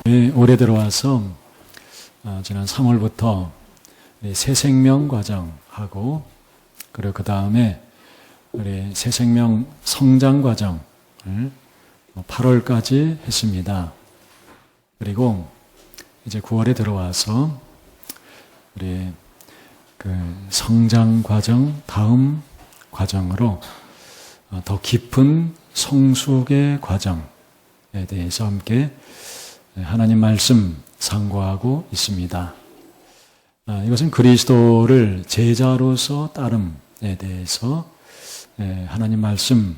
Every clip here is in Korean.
올해 들어와서 지난 3월부터 새생명 과정하고 그리고 그 다음에 우리 새생명 성장 과정을 8월까지 했습니다. 그리고 이제 9월에 들어와서 우리 그 성장 과정 다음 과정으로 더 깊은 성숙의 과정에 대해서 함께 하나님 말씀 상고하고 있습니다. 이것은 그리스도를 제자로서 따름에 대해서 하나님 말씀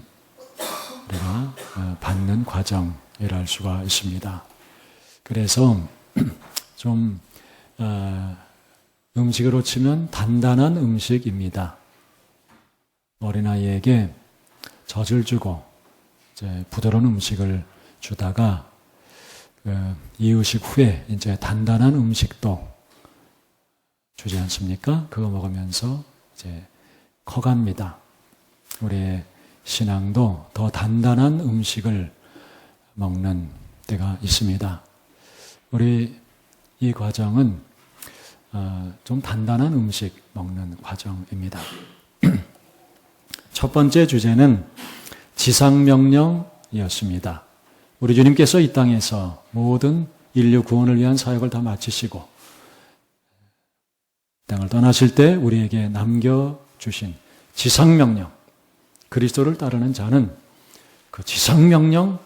우리가 받는 과정이라 할 수가 있습니다. 그래서 좀 음식으로 치면 단단한 음식입니다. 어린아이에게 젖을 주고 이제 부드러운 음식을 주다가 이유식 후에 이제 단단한 음식도 주지 않습니까? 그거 먹으면서 이제 커갑니다. 우리의 신앙도 더 단단한 음식을 먹는 때가 있습니다. 우리 이 과정은 좀 단단한 음식 먹는 과정입니다. 첫 번째 주제는 지상명령이었습니다. 우리 주님께서 이 땅에서 모든 인류 구원을 위한 사역을 다 마치시고 땅을 떠나실 때 우리에게 남겨주신 지상명령, 그리스도를 따르는 자는 그 지상명령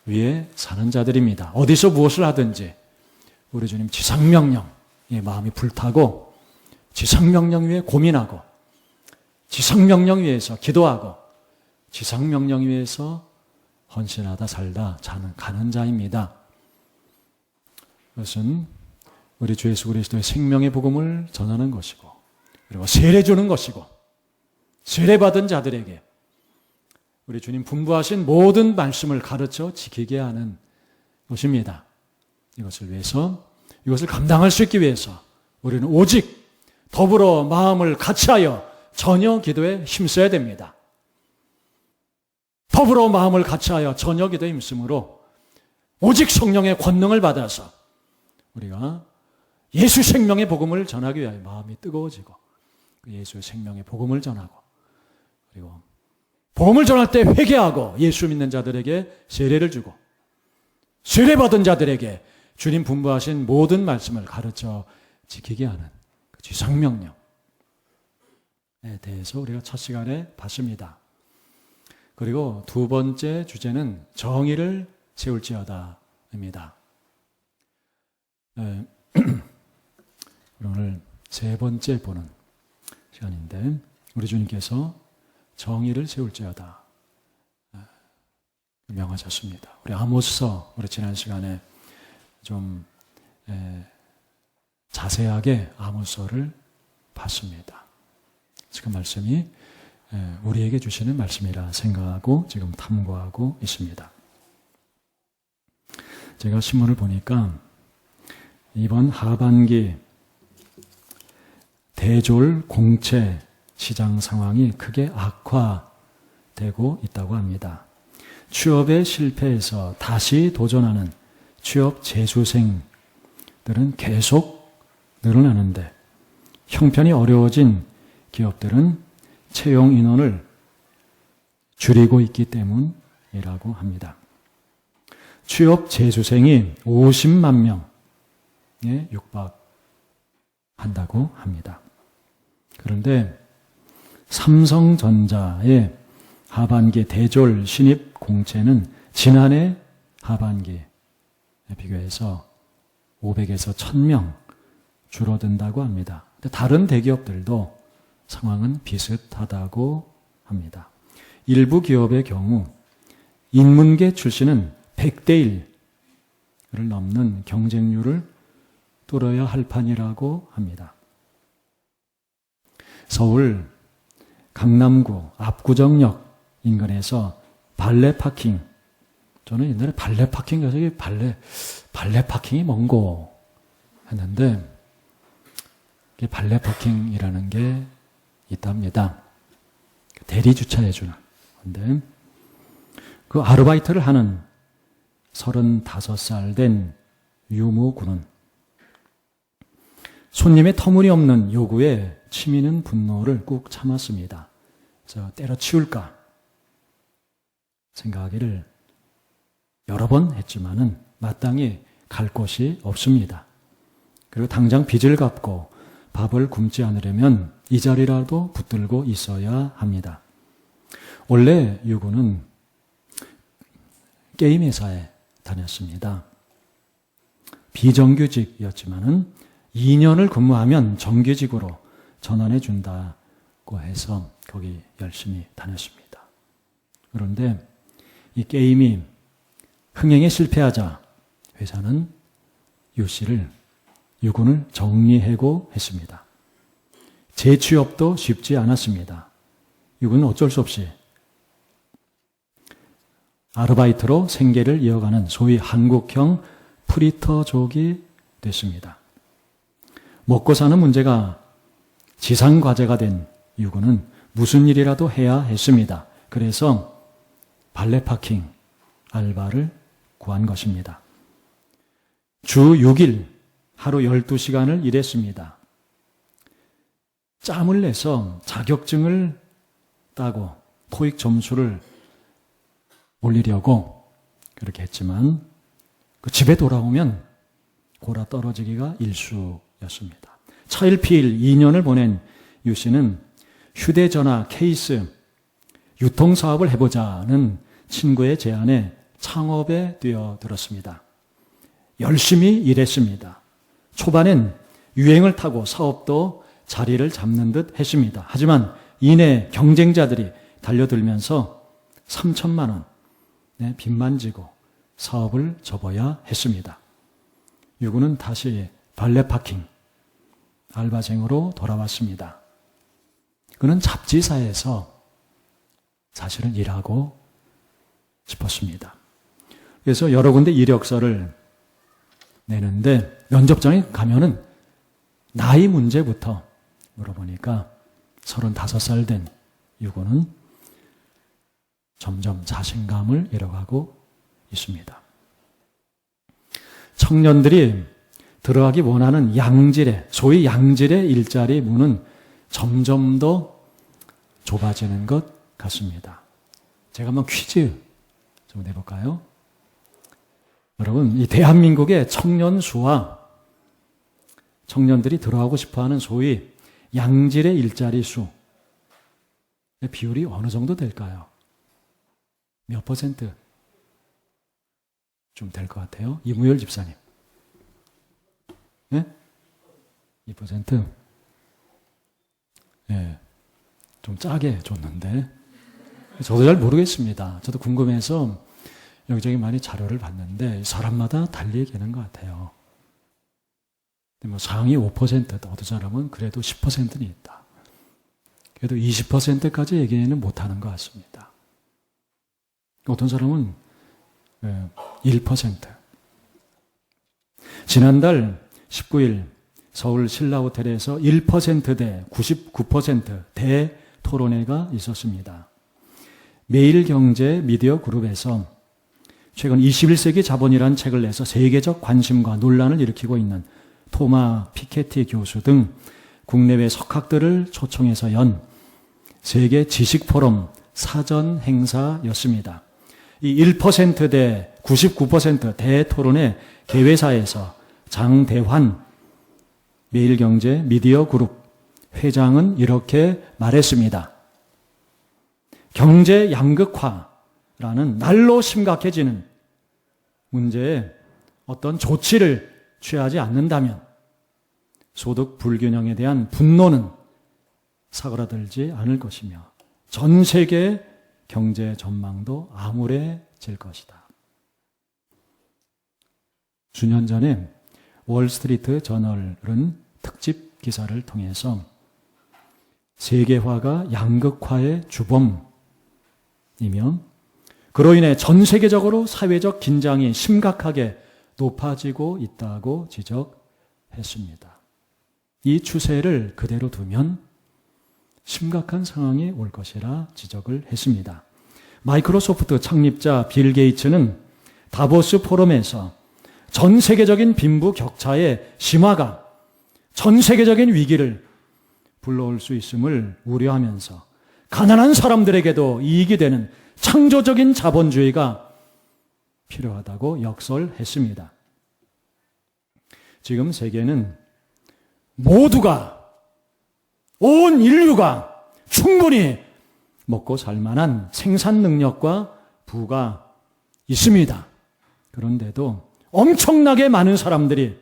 위에 사는 자들입니다. 어디서 무엇을 하든지 우리 주님 지상명령에 마음이 불타고 지상명령 위에 고민하고 지상명령 위에서 기도하고 지상명령 위에서 헌신하다 살다 가는 자입니다. 그것은 우리 주 예수 그리스도의 생명의 복음을 전하는 것이고 그리고 세례 주는 것이고 세례 받은 자들에게 우리 주님 분부하신 모든 말씀을 가르쳐 지키게 하는 것입니다. 이것을 위해서 이것을 감당할 수 있기 위해서 우리는 오직 더불어 마음을 같이하여 전혀 기도에 힘써야 됩니다. 더불어 마음을 같이하여 전혀 기도에 힘쓰므로 오직 성령의 권능을 받아서 우리가 예수 생명의 복음을 전하기 위하여 마음이 뜨거워지고 예수 생명의 복음을 전하고 그리고 복음을 전할 때 회개하고 예수 믿는 자들에게 세례를 주고 세례 받은 자들에게 주님 분부하신 모든 말씀을 가르쳐 지키게 하는 그 지상명령에 대해서 우리가 첫 시간에 봤습니다. 그리고 두 번째 주제는 정의를 세울지어다입니다. 오늘 세 번째 보는 시간인데 우리 주님께서 정의를 세울지어다 명하셨습니다. 우리 아모스서 우리 지난 시간에 좀 자세하게 아모스서를 봤습니다. 지금 말씀이 우리에게 주시는 말씀이라 생각하고 지금 탐구하고 있습니다. 제가 신문을 보니까 이번 하반기 대졸 공채 시장 상황이 크게 악화되고 있다고 합니다. 취업에 실패해서 다시 도전하는 취업 재수생들은 계속 늘어나는데 형편이 어려워진 기업들은 채용 인원을 줄이고 있기 때문이라고 합니다. 취업 재수생이 50만 명에 육박한다고 합니다. 그런데 삼성전자의 하반기 대졸 신입 공채는 지난해 하반기에 비교해서 500에서 1000명 줄어든다고 합니다. 다른 대기업들도 상황은 비슷하다고 합니다. 일부 기업의 경우 인문계 출신은 100대 1을 넘는 경쟁률을 뚫어야 할 판이라고 합니다. 서울 강남구 압구정역 인근에서 발레 파킹, 저는 옛날에 발레 파킹 가서 발레 파킹이 뭔고 했는데 발레 파킹이라는 게 있답니다. 대리 주차해주는 건데 그 아르바이트를 하는 35살 된 유무군은 손님의 터무니없는 요구에 치미는 분노를 꾹 참았습니다. 그래서 때려치울까 생각하기를 여러 번 했지만은 마땅히 갈 곳이 없습니다. 그리고 당장 빚을 갚고 밥을 굶지 않으려면 이 자리라도 붙들고 있어야 합니다. 원래 유군은 게임 회사에 다녔습니다. 비정규직이었지만은 2년을 근무하면 정규직으로 전환해 준다고 해서 거기 열심히 다녔습니다. 그런데 이 게임이 흥행에 실패하자 회사는 유군을 정리해고 했습니다. 재취업도 쉽지 않았습니다. 유군은 어쩔 수 없이 아르바이트로 생계를 이어가는 소위 한국형 프리터족이 됐습니다. 먹고 사는 문제가 지상과제가 된 유군은 무슨 일이라도 해야 했습니다. 그래서 발레 파킹 알바를 구한 것입니다. 주 6일 하루 12시간을 일했습니다. 짬을 내서 자격증을 따고 토익 점수를 올리려고 그렇게 했지만 그 집에 돌아오면 골아 떨어지기가 일쑤였습니다. 차일피일 2년을 보낸 유 씨는 휴대전화 케이스 유통사업을 해보자는 친구의 제안에 창업에 뛰어들었습니다. 열심히 일했습니다. 초반엔 유행을 타고 사업도 자리를 잡는 듯 했습니다. 하지만 이내 경쟁자들이 달려들면서 3천만 원의 빚만 지고 사업을 접어야 했습니다. 유군은 다시 발레 파킹 알바생으로 돌아왔습니다. 그는 잡지사에서 사실은 일하고 싶었습니다. 그래서 여러 군데 이력서를 내는데 면접장에 가면은 나이 문제부터 물어보니까 35살 된 유군은 점점 자신감을 잃어가고 있습니다. 청년들이 들어가기 원하는 양질의, 소위 양질의 일자리 문은 점점 더 좁아지는 것 같습니다. 제가 한번 퀴즈 좀 내볼까요? 여러분, 이 대한민국의 청년 수와 청년들이 들어가고 싶어하는 소위 양질의 일자리 수의 비율이 어느 정도 될까요? 몇 퍼센트 좀 될 것 같아요? 이무열 집사님. 네? 2%? 네. 좀 짜게 줬는데. 저도 잘 모르겠습니다. 저도 궁금해서 여기저기 많이 자료를 봤는데 사람마다 달리 얘기하는 것 같아요. 근데 뭐 상위 5%, 어떤 사람은 그래도 10%는 있다. 그래도 20%까지 얘기는 못하는 것 같습니다. 어떤 사람은 1%. 지난달 19일 서울 신라호텔에서 1%대 99% 대토론회가 있었습니다. 매일경제 미디어 그룹에서 최근 21세기 자본이라는 책을 내서 세계적 관심과 논란을 일으키고 있는 토마 피케티 교수 등 국내외 석학들을 초청해서 연 세계 지식포럼 사전 행사였습니다. 이 1%대 99% 대토론회 개회사에서 장대환 매일경제 미디어 그룹 회장은 이렇게 말했습니다. 경제 양극화라는 날로 심각해지는 문제에 어떤 조치를 취하지 않는다면 소득 불균형에 대한 분노는 사그라들지 않을 것이며 전 세계의 경제 전망도 암울해질 것이다. 수년 전에 월스트리트 저널은 특집 기사를 통해서 세계화가 양극화의 주범이며 그로 인해 전 세계적으로 사회적 긴장이 심각하게 높아지고 있다고 지적했습니다. 이 추세를 그대로 두면 심각한 상황이 올 것이라 지적을 했습니다. 마이크로소프트 창립자 빌 게이츠는 다보스 포럼에서 전 세계적인 빈부 격차의 심화가 전 세계적인 위기를 불러올 수 있음을 우려하면서 가난한 사람들에게도 이익이 되는 창조적인 자본주의가 필요하다고 역설했습니다. 지금 세계는 모두가, 온 인류가 충분히 먹고 살 만한 생산 능력과 부가 있습니다. 그런데도 엄청나게 많은 사람들이,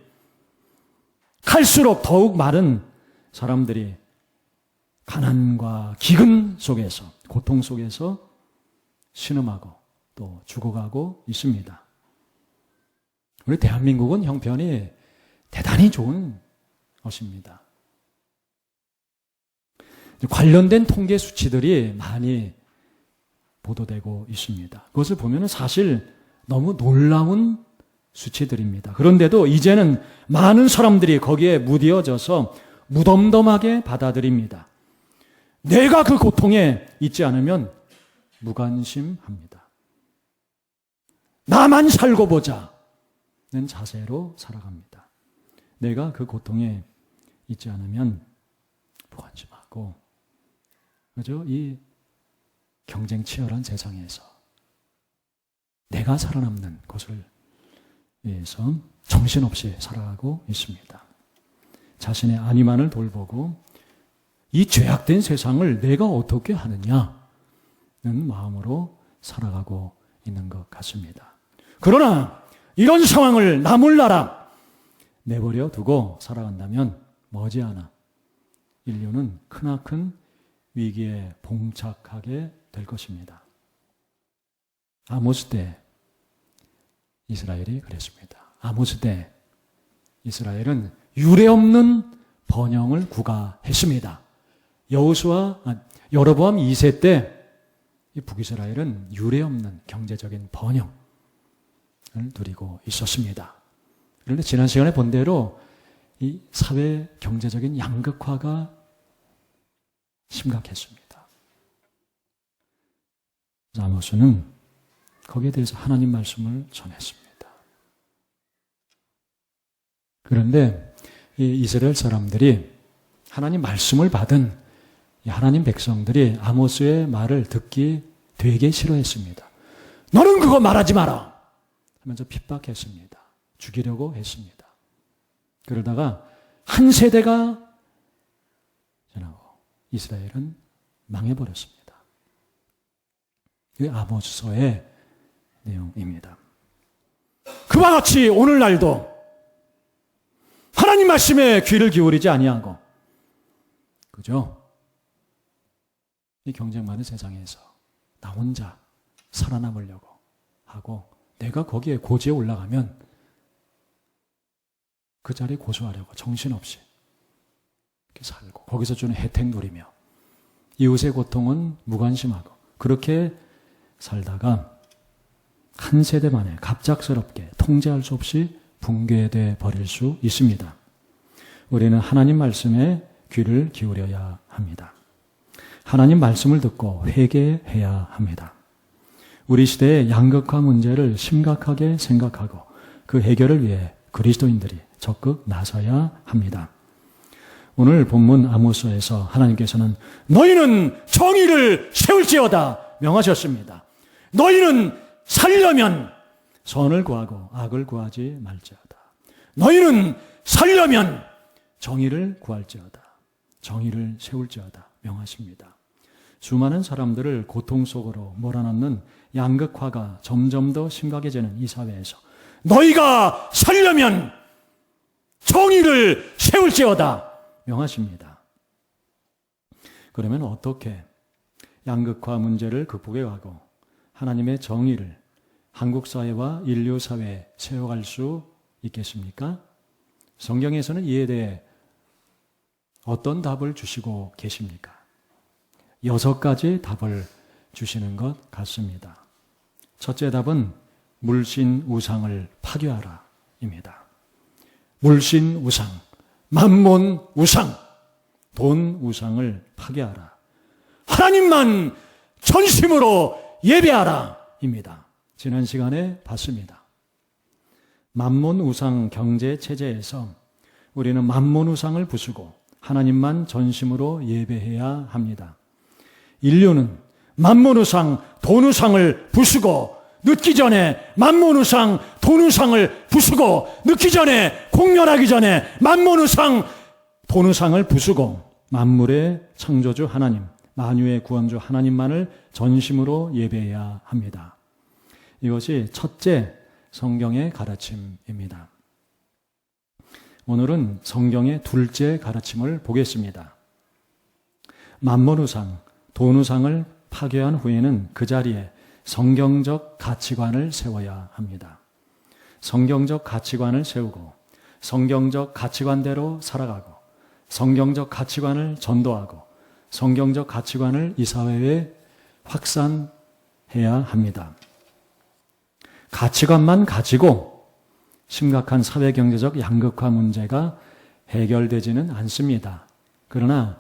갈수록 더욱 많은 사람들이 가난과 기근 속에서, 고통 속에서 신음하고 또 죽어가고 있습니다. 우리 대한민국은 형편이 대단히 좋은 것입니다. 관련된 통계 수치들이 많이 보도되고 있습니다. 그것을 보면 사실 너무 놀라운 수치들입니다. 그런데도 이제는 많은 사람들이 거기에 무디어져서 무덤덤하게 받아들입니다. 내가 그 고통에 있지 않으면 무관심합니다. 나만 살고 보자는 자세로 살아갑니다. 내가 그 고통에 있지 않으면 무관심하고, 그죠? 이 경쟁 치열한 세상에서 내가 살아남는 것을 위해서 정신없이 살아가고 있습니다. 자신의 안위만을 돌보고 이 죄악된 세상을 내가 어떻게 하느냐는 마음으로 살아가고 있는 것 같습니다. 그러나 이런 상황을 나몰라라 내버려 두고 살아간다면 머지않아 인류는 크나큰 위기에 봉착하게 될 것입니다. 아모스 때 이스라엘이 그랬습니다. 아모스 때 이스라엘은 유례없는 번영을 구가했습니다. 여로보암 2세 때 이 북이스라엘은 유례없는 경제적인 번영을 누리고 있었습니다. 그런데 지난 시간에 본 대로 이 사회 경제적인 양극화가 심각했습니다. 아모스는 거기에 대해서 하나님 말씀을 전했습니다. 그런데 이 이스라엘 사람들이 하나님 말씀을 받은 이 하나님 백성들이 아모스의 말을 듣기 되게 싫어했습니다. 너는 그거 말하지 마라 하면서 핍박했습니다. 죽이려고 했습니다. 그러다가 한 세대가 지나고 이스라엘은 망해버렸습니다. 이게 아모스서의 내용입니다. 그와 같이 오늘날도 하나님 말씀에 귀를 기울이지 아니하고, 그죠? 이 경쟁 많은 세상에서 나 혼자 살아남으려고 하고, 내가 거기에 고지에 올라가면 그 자리에 고수하려고 정신없이 이렇게 살고, 거기서 주는 혜택 누리며 이웃의 고통은 무관심하고, 그렇게 살다가 한 세대 만에 갑작스럽게 통제할 수 없이 붕괴돼 버릴 수 있습니다. 우리는 하나님 말씀에 귀를 기울여야 합니다. 하나님 말씀을 듣고 회개해야 합니다. 우리 시대의 양극화 문제를 심각하게 생각하고 그 해결을 위해 그리스도인들이 적극 나서야 합니다. 오늘 본문 아모스에서 하나님께서는 너희는 정의를 세울지어다 명하셨습니다. 너희는 살려면 선을 구하고 악을 구하지 말지어다. 너희는 살려면 정의를 구할지어다. 정의를 세울지어다 명하십니다. 수많은 사람들을 고통 속으로 몰아넣는 양극화가 점점 더 심각해지는 이 사회에서 너희가 살려면 정의를 세울지어다 명하십니다. 그러면 어떻게 양극화 문제를 극복해 가고 하나님의 정의를 한국 사회와 인류 사회에 세워갈 수 있겠습니까? 성경에서는 이에 대해 어떤 답을 주시고 계십니까? 6가지 답을 주시는 것 같습니다. 첫째 답은 물신 우상을 파괴하라 입니다. 물신 우상, 만몬 우상, 돈 우상을 파괴하라. 하나님만 전심으로 예배하라 입니다. 지난 시간에 봤습니다. 만몬 우상 경제 체제에서 우리는 만몬 우상을 부수고 하나님만 전심으로 예배해야 합니다. 인류는 만몬 우상, 돈 우상을 부수고 늦기 전에 만몬 우상, 돈 우상을 부수고 늦기 전에 공멸하기 전에 만몬 우상, 돈 우상을 부수고 만물의 창조주 하나님, 만유의 구원주 하나님만을 전심으로 예배해야 합니다. 이것이 첫째 성경의 가르침입니다. 오늘은 성경의 둘째 가르침을 보겠습니다. 만몬 우상, 돈 우상을 파괴한 후에는 그 자리에 성경적 가치관을 세워야 합니다. 성경적 가치관을 세우고 성경적 가치관대로 살아가고 성경적 가치관을 전도하고 성경적 가치관을 이 사회에 확산해야 합니다. 가치관만 가지고 심각한 사회경제적 양극화 문제가 해결되지는 않습니다. 그러나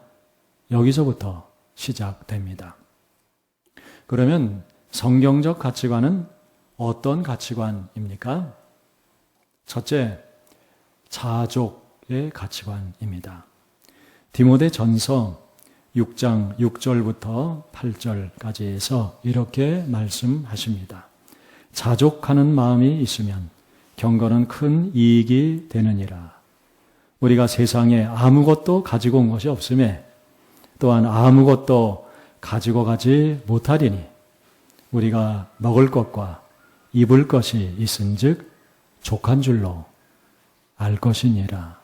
여기서부터 시작됩니다. 그러면 성경적 가치관은 어떤 가치관입니까? 첫째, 자족의 가치관입니다. 디모데 전서 6장 6절부터 8절까지에서 이렇게 말씀하십니다. 자족하는 마음이 있으면 경건은 큰 이익이 되느니라. 우리가 세상에 아무것도 가지고 온 것이 없음에 또한 아무것도 가지고 가지 못하리니 우리가 먹을 것과 입을 것이 있은즉 족한 줄로 알 것이니라.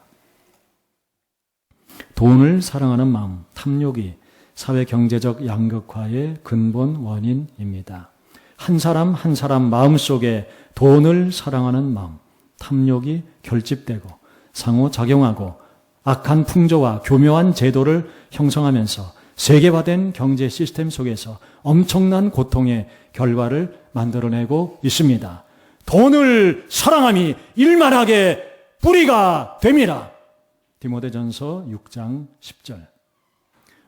돈을 사랑하는 마음, 탐욕이 사회 경제적 양극화의 근본 원인입니다. 한 사람 한 사람 마음속에 돈을 사랑하는 마음, 탐욕이 결집되고 상호작용하고 악한 풍조와 교묘한 제도를 형성하면서 세계화된 경제 시스템 속에서 엄청난 고통의 결과를 만들어내고 있습니다. 돈을 사랑함이 일만하게 뿌리가 됩니다. 디모데전서 6장 10절.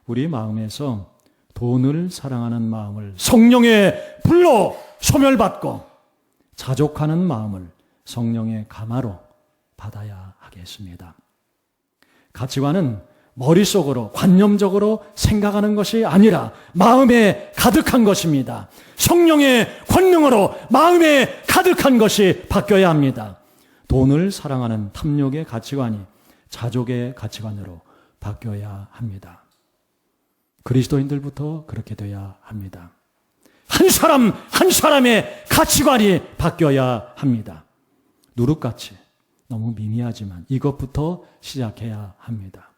우리 마음에서 돈을 사랑하는 마음을 성령의 불로 소멸받고 자족하는 마음을 성령의 감화로 받아야 하겠습니다. 가치관은 머릿속으로 관념적으로 생각하는 것이 아니라 마음에 가득한 것입니다. 성령의 권능으로 마음에 가득한 것이 바뀌어야 합니다. 돈을 사랑하는 탐욕의 가치관이 자족의 가치관으로 바뀌어야 합니다. 그리스도인들부터 그렇게 돼야 합니다. 한 사람 한 사람의 가치관이 바뀌어야 합니다. 누룩같이 너무 미미하지만 이것부터 시작해야 합니다.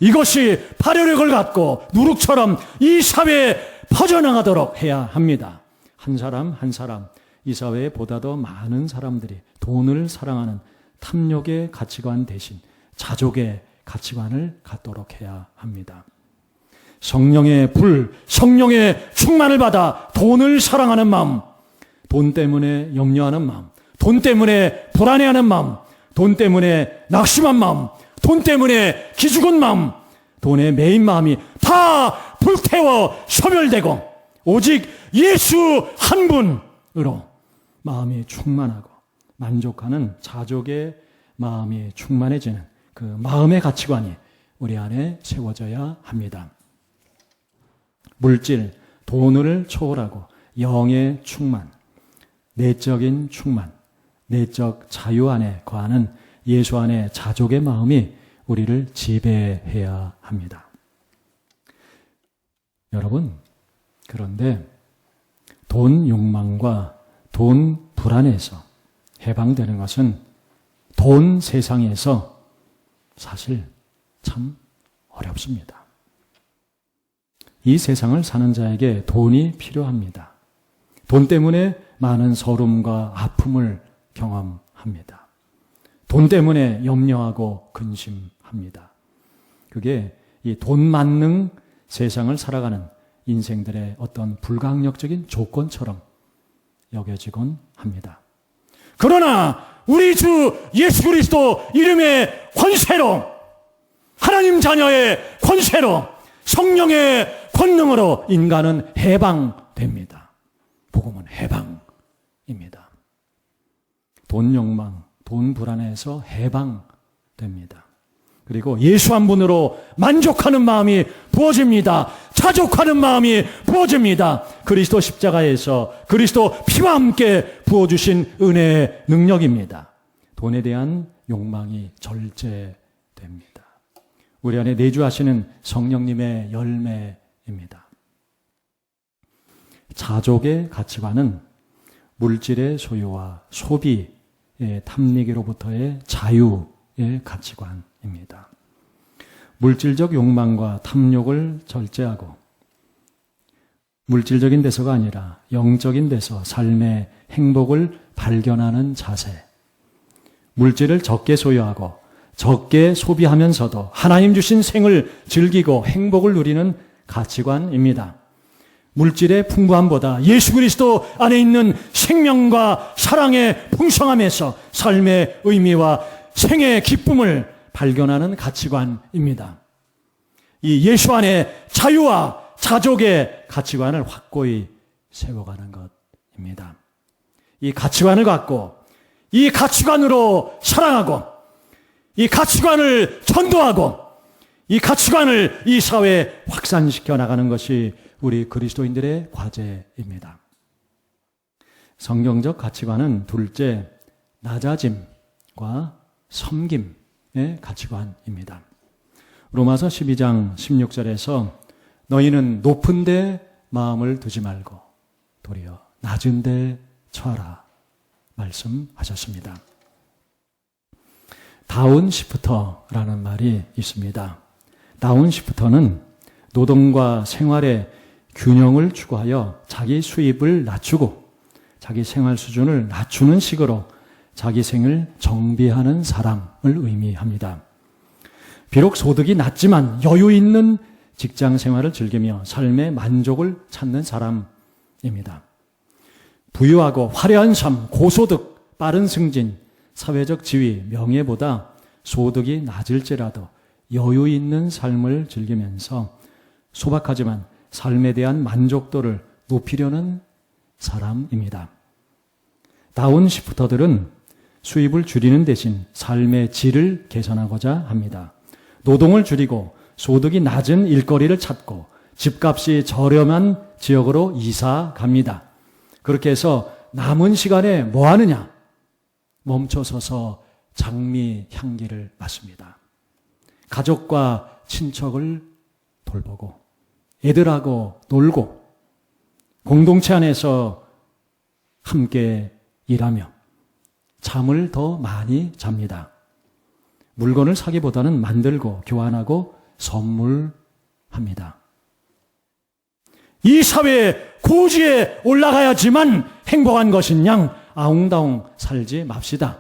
이것이 발효력을 갖고 누룩처럼 이 사회에 퍼져나가도록 해야 합니다. 한 사람 한 사람, 이 사회에 보다 더 많은 사람들이 돈을 사랑하는 탐욕의 가치관 대신 자족의 가치관을 갖도록 해야 합니다. 성령의 불, 성령의 충만을 받아 돈을 사랑하는 마음, 돈 때문에 염려하는 마음, 돈 때문에 불안해하는 마음, 돈 때문에 낙심한 마음, 돈 때문에 기죽은 마음, 돈에 매인 마음이 다 불태워 소멸되고 오직 예수 한 분으로 마음이 충만하고 만족하는 자족의 마음이 충만해지는 그 마음의 가치관이 우리 안에 세워져야 합니다. 물질, 돈을 초월하고 영의 충만, 내적인 충만, 내적 자유 안에 거하는 예수 안에 자족의 마음이 우리를 지배해야 합니다. 여러분, 그런데 돈 욕망과 돈 불안에서 해방되는 것은 돈 세상에서 사실 참 어렵습니다. 이 세상을 사는 자에게 돈이 필요합니다. 돈 때문에 많은 서름과 아픔을 경험합니다. 돈 때문에 염려하고 근심합니다. 그게 이 돈 만능 세상을 살아가는 인생들의 어떤 불가항력적인 조건처럼 여겨지곤 합니다. 그러나 우리 주 예수 그리스도 이름의 권세로, 하나님 자녀의 권세로, 성령의 권능으로 인간은 해방됩니다. 복음은 해방입니다. 돈 욕망, 돈 불안에서 해방됩니다. 그리고 예수 한 분으로 만족하는 마음이 부어집니다. 자족하는 마음이 부어집니다. 그리스도 십자가에서 그리스도 피와 함께 부어주신 은혜의 능력입니다. 돈에 대한 욕망이 절제됩니다. 우리 안에 내주하시는 성령님의 열매입니다. 자족의 가치관은 물질의 소유와 소비의 탐닉으로부터의 자유의 가치관입니다. 물질적 욕망과 탐욕을 절제하고 물질적인 데서가 아니라 영적인 데서 삶의 행복을 발견하는 자세, 물질을 적게 소유하고 적게 소비하면서도 하나님 주신 생을 즐기고 행복을 누리는 가치관입니다. 물질의 풍부함보다 예수 그리스도 안에 있는 생명과 사랑의 풍성함에서 삶의 의미와 생의 기쁨을 발견하는 가치관입니다. 이 예수 안에 자유와 자족의 가치관을 확고히 세워가는 것입니다. 이 가치관을 갖고 이 가치관으로 사랑하고 이 가치관을 전도하고 이 가치관을 이 사회에 확산시켜 나가는 것이 우리 그리스도인들의 과제입니다. 성경적 가치관은 둘째, 낮아짐과 섬김의 가치관입니다. 로마서 12장 16절에서 너희는 높은 데 마음을 두지 말고 도리어 낮은 데 처하라 말씀하셨습니다. 다운시프터라는 말이 있습니다. 다운시프터는 노동과 생활의 균형을 추구하여 자기 수입을 낮추고 자기 생활 수준을 낮추는 식으로 자기 생을 정비하는 사람을 의미합니다. 비록 소득이 낮지만 여유 있는 직장 생활을 즐기며 삶의 만족을 찾는 사람입니다. 부유하고 화려한 삶, 고소득, 빠른 승진, 사회적 지위, 명예보다 소득이 낮을지라도 여유 있는 삶을 즐기면서 소박하지만 삶에 대한 만족도를 높이려는 사람입니다. 다운시프터들은 수입을 줄이는 대신 삶의 질을 개선하고자 합니다. 노동을 줄이고 소득이 낮은 일거리를 찾고 집값이 저렴한 지역으로 이사 갑니다. 그렇게 해서 남은 시간에 뭐 하느냐? 멈춰서서 장미 향기를 맡습니다. 가족과 친척을 돌보고 애들하고 놀고 공동체 안에서 함께 일하며 잠을 더 많이 잡니다. 물건을 사기보다는 만들고 교환하고 선물합니다. 이 사회의 고지에 올라가야지만 행복한 것인 양 아웅다웅 살지 맙시다.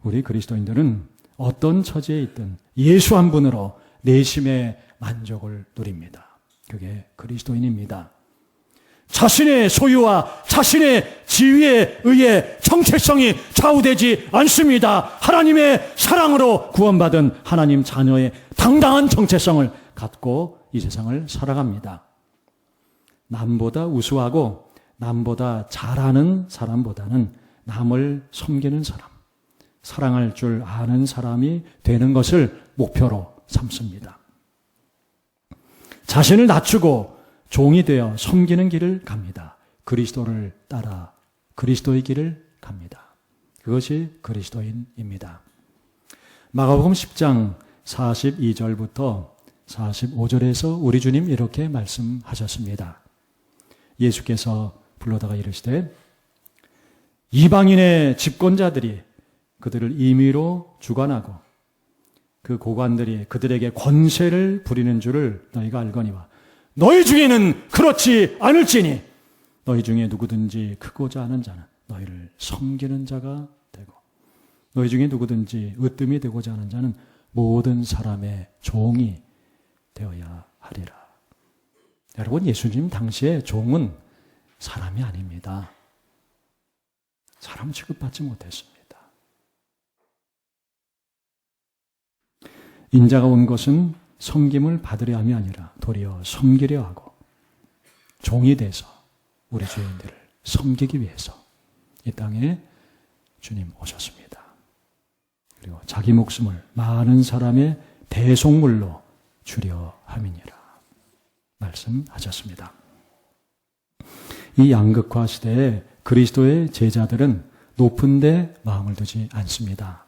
우리 그리스도인들은 어떤 처지에 있든 예수 한 분으로 내심의 만족을 누립니다. 그게 그리스도인입니다. 자신의 소유와 자신의 지위에 의해 정체성이 좌우되지 않습니다. 하나님의 사랑으로 구원받은 하나님 자녀의 당당한 정체성을 갖고 이 세상을 살아갑니다. 남보다 우수하고 남보다 잘하는 사람보다는 남을 섬기는 사람, 사랑할 줄 아는 사람이 되는 것을 목표로 삼습니다. 자신을 낮추고 종이 되어 섬기는 길을 갑니다. 그리스도를 따라 그리스도의 길을 갑니다. 그것이 그리스도인입니다. 마가복음 10장 42절부터 45절에서 우리 주님 이렇게 말씀하셨습니다. 예수께서 불러다가 이르시되 이방인의 집권자들이 그들을 임의로 주관하고 그 고관들이 그들에게 권세를 부리는 줄을 너희가 알거니와 너희 중에는 그렇지 않을지니 너희 중에 누구든지 크고자 하는 자는 너희를 섬기는 자가 되고 너희 중에 누구든지 으뜸이 되고자 하는 자는 모든 사람의 종이 되어야 하리라. 여러분, 예수님 당시에 종은 사람이 아닙니다. 사람 취급받지 못했습니다. 인자가 온 것은 섬김을 받으려 함이 아니라 도리어 섬기려 하고 종이 돼서 우리 죄인들을 섬기기 위해서 이 땅에 주님 오셨습니다. 그리고 자기 목숨을 많은 사람의 대속물로 주려 함이니라 말씀하셨습니다. 이 양극화 시대에 그리스도의 제자들은 높은 데 마음을 두지 않습니다.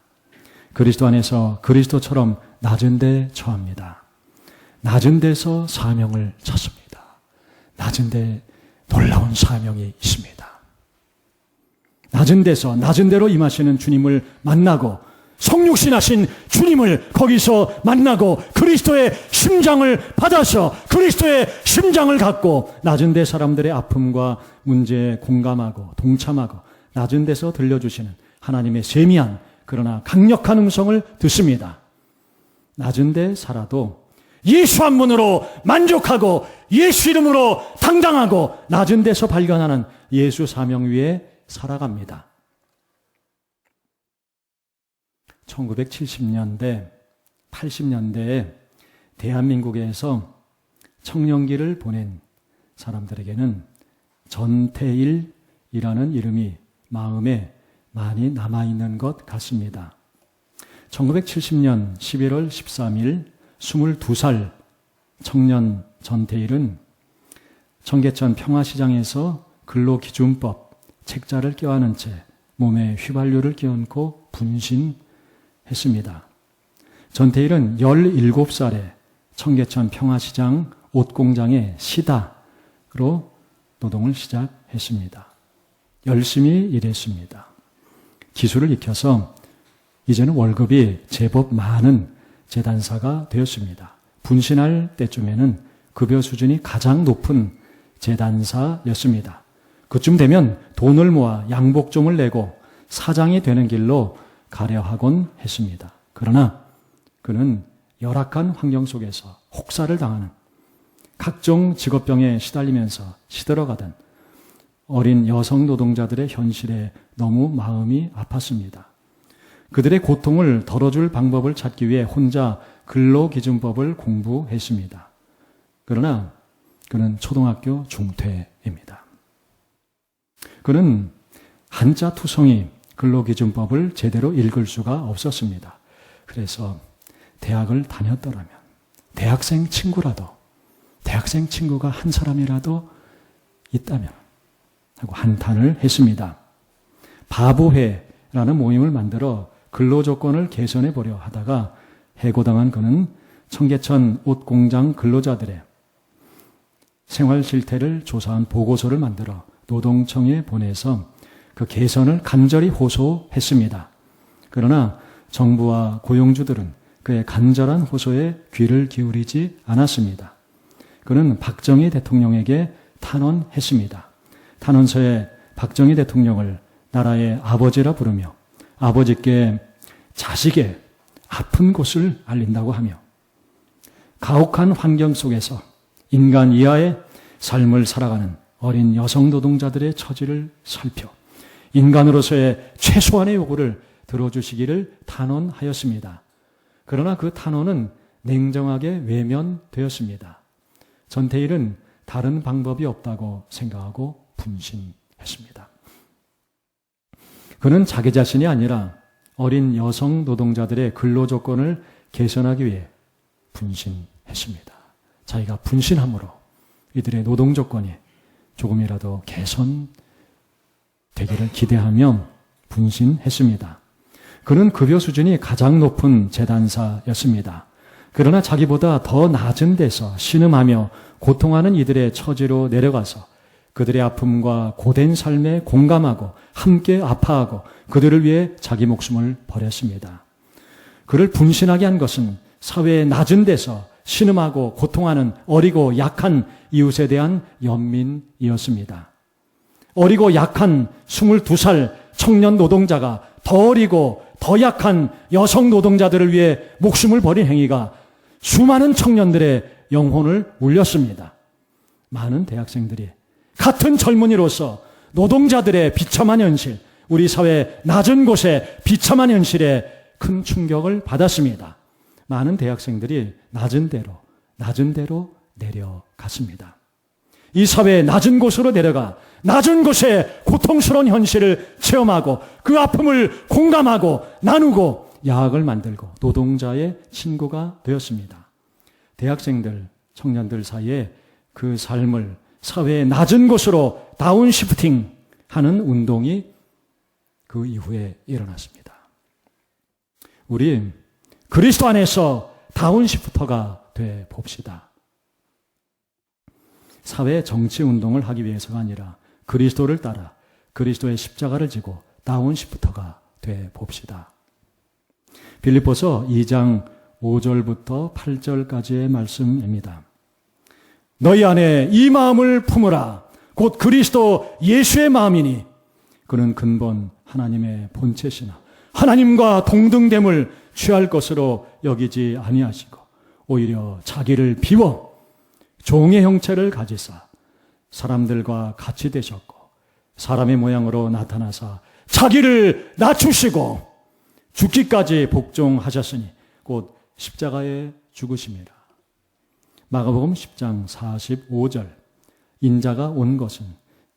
그리스도 안에서 그리스도처럼 낮은 데 처합니다. 낮은 데서 사명을 찾습니다. 낮은 데 놀라운 사명이 있습니다. 낮은 데서 낮은 데로 임하시는 주님을 만나고 성육신하신 주님을 거기서 만나고 그리스도의 심장을 받아서 그리스도의 심장을 갖고 낮은 데 사람들의 아픔과 문제에 공감하고 동참하고 낮은 데서 들려주시는 하나님의 세미한 그러나 강력한 음성을 듣습니다. 낮은 데 살아도 예수 한 분으로 만족하고 예수 이름으로 당당하고 낮은 데서 발견하는 예수 사명 위에 살아갑니다. 1970년대, 80년대에 대한민국에서 청년기를 보낸 사람들에게는 전태일이라는 이름이 마음에 많이 남아있는 것 같습니다. 1970년 11월 13일 22살 청년 전태일은 청계천 평화시장에서 근로기준법 책자를 껴안은 채 몸에 휘발유를 끼얹고 분신했습니다. 전태일은 17살에 청계천 평화시장 옷공장의 시다로 노동을 시작했습니다. 열심히 일했습니다. 기술을 익혀서 이제는 월급이 제법 많은 재단사가 되었습니다. 분신할 때쯤에는 급여 수준이 가장 높은 재단사였습니다. 그쯤 되면 돈을 모아 양복점을 내고 사장이 되는 길로 가려 하곤 했습니다. 그러나 그는 열악한 환경 속에서 혹사를 당하는 각종 직업병에 시달리면서 시들어가던 어린 여성 노동자들의 현실에 너무 마음이 아팠습니다. 그들의 고통을 덜어줄 방법을 찾기 위해 혼자 근로기준법을 공부했습니다. 그러나 그는 초등학교 중퇴입니다. 그는 한자 투성이 근로기준법을 제대로 읽을 수가 없었습니다. 그래서 대학을 다녔더라면 대학생 친구가 한 사람이라도 있다면 하고 한탄을 했습니다. 바보회라는 모임을 만들어 근로조건을 개선해 보려 하다가 해고당한 그는 청계천 옷공장 근로자들의 생활 실태를 조사한 보고서를 만들어 노동청에 보내서 그 개선을 간절히 호소했습니다. 그러나 정부와 고용주들은 그의 간절한 호소에 귀를 기울이지 않았습니다. 그는 박정희 대통령에게 탄원했습니다. 탄원서에 박정희 대통령을 나라의 아버지라 부르며 아버지께 자식의 아픈 곳을 알린다고 하며 가혹한 환경 속에서 인간 이하의 삶을 살아가는 어린 여성 노동자들의 처지를 살펴 인간으로서의 최소한의 요구를 들어주시기를 탄원하였습니다. 그러나 그 탄원은 냉정하게 외면되었습니다. 전태일은 다른 방법이 없다고 생각하고 분신했습니다. 그는 자기 자신이 아니라 어린 여성 노동자들의 근로 조건을 개선하기 위해 분신했습니다. 자기가 분신함으로 이들의 노동 조건이 조금이라도 개선되기를 기대하며 분신했습니다. 그는 급여 수준이 가장 높은 재단사였습니다. 그러나 자기보다 더 낮은 데서 신음하며 고통하는 이들의 처지로 내려가서 그들의 아픔과 고된 삶에 공감하고 함께 아파하고 그들을 위해 자기 목숨을 버렸습니다. 그를 분신하게 한 것은 사회의 낮은 데서 신음하고 고통하는 어리고 약한 이웃에 대한 연민이었습니다. 어리고 약한 22살 청년 노동자가 더 어리고 더 약한 여성 노동자들을 위해 목숨을 버린 행위가 수많은 청년들의 영혼을 울렸습니다. 많은 대학생들이 같은 젊은이로서 노동자들의 비참한 현실, 우리 사회 낮은 곳의 비참한 현실에 큰 충격을 받았습니다. 많은 대학생들이 낮은 데로 내려갔습니다. 이 사회의 낮은 곳으로 내려가 낮은 곳의 고통스러운 현실을 체험하고 그 아픔을 공감하고 나누고 야학을 만들고 노동자의 친구가 되었습니다. 대학생들, 청년들 사이에 그 삶을 사회의 낮은 곳으로 다운시프팅 하는 운동이 그 이후에 일어났습니다. 우리 그리스도 안에서 다운시프터가 돼 봅시다. 사회 정치 운동을 하기 위해서가 아니라 그리스도를 따라 그리스도의 십자가를 지고 다운시프터가 돼 봅시다. 빌립보서 2장 5절부터 8절까지의 말씀입니다. 너희 안에 이 마음을 품으라. 곧 그리스도 예수의 마음이니 그는 근본 하나님의 본체시나 하나님과 동등됨을 취할 것으로 여기지 아니하시고 오히려 자기를 비워 종의 형체를 가지사 사람들과 같이 되셨고 사람의 모양으로 나타나사 자기를 낮추시고 죽기까지 복종하셨으니 곧 십자가에 죽으심이라. 마가복음 10장 45절 인자가 온 것은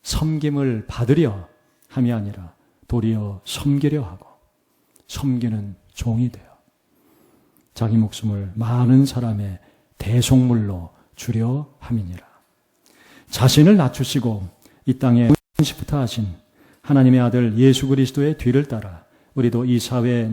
섬김을 받으려 함이 아니라 도리어 섬기려 하고 섬기는 종이 되어 자기 목숨을 많은 사람의 대속물로 주려 함이니라. 자신을 낮추시고 이 땅에 시부터 하신 하나님의 아들 예수 그리스도의 뒤를 따라 우리도 이 사회의